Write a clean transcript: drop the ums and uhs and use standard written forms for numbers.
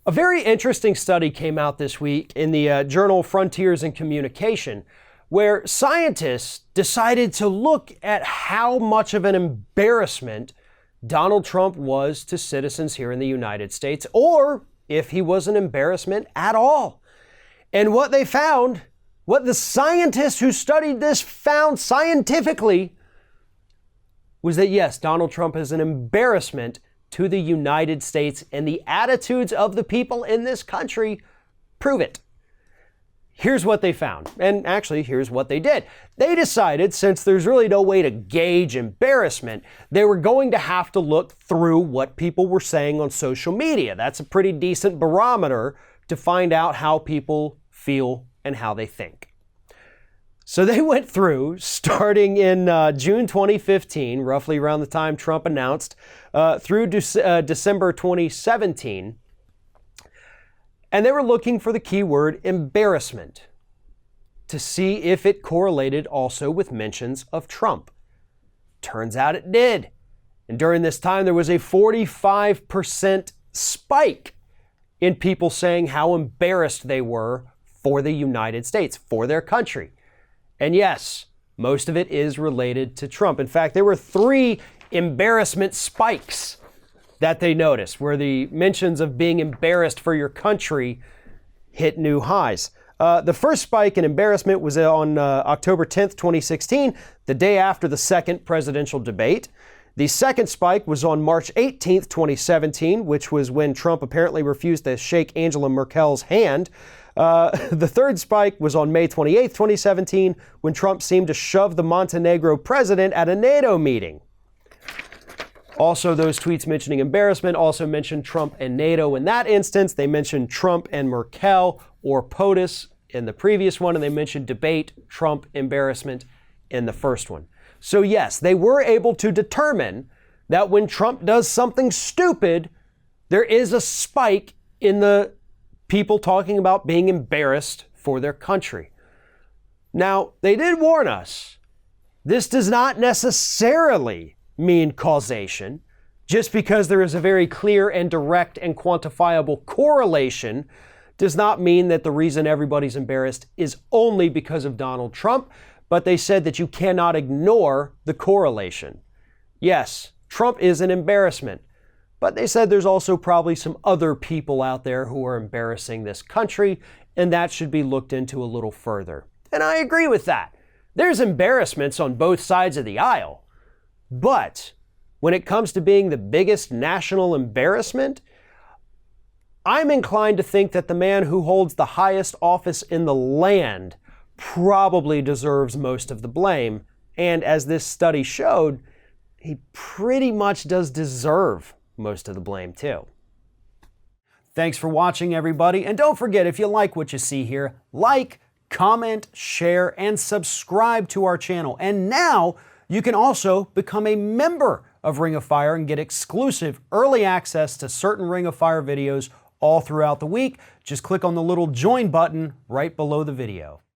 A very interesting study came out this week in the journal Frontiers in Communication, where scientists decided to look at how much of an embarrassment Donald Trump was to citizens here in the United States, or if he was an embarrassment at all. And what they found, what the scientists who studied this found scientifically, was that yes, Donald Trump is an embarrassment to the United States, and the attitudes of the people in this country prove it. Here's what they found, and actually here's what they did. They decided, since there's really no way to gauge embarrassment, they were going to have to look through what people were saying on social media. That's a pretty decent barometer to find out how people feel and how they think. So they went through, starting in June 2015, roughly around the time Trump announced, through December 2017, and they were looking for the keyword embarrassment to see if it correlated also with mentions of Trump. Turns out it did. And during this time, there was a 45% spike in people saying how embarrassed they were for the United States, for their country. And yes, most of it is related to Trump. In fact, there were 3 embarrassment spikes that they noticed, where the mentions of being embarrassed for your country hit new highs. The first spike in embarrassment was on October 10th, 2016, the day after the second presidential debate. The second spike was on March 18th, 2017, which was when Trump apparently refused to shake Angela Merkel's hand. The third spike was on May 28th, 2017, when Trump seemed to shove the Montenegro president at a NATO meeting. Also, those tweets mentioning embarrassment also mentioned Trump and NATO in that instance. They mentioned Trump and Merkel or POTUS in the previous one, and they mentioned debate, Trump, embarrassment in the first one. So yes, they were able to determine that when Trump does something stupid, there is a spike in the people talking about being embarrassed for their country. Now, they did warn us, this does not necessarily mean causation. Just because there is a very clear and direct and quantifiable correlation does not mean that the reason everybody's embarrassed is only because of Donald Trump, but they said that you cannot ignore the correlation. Yes, Trump is an embarrassment, but they said there's also probably some other people out there who are embarrassing this country, and that should be looked into a little further. And I agree with that. There's embarrassments on both sides of the aisle. But when it comes to being the biggest national embarrassment, I'm inclined to think that the man who holds the highest office in the land probably deserves most of the blame. And as this study showed, he pretty much does deserve most of the blame too. Thanks for watching, everybody. And don't forget, if you like what you see here, like, comment, share, and subscribe to our channel. And now you can also become a member of Ring of Fire and get exclusive early access to certain Ring of Fire videos all throughout the week. Just click on the little join button right below the video.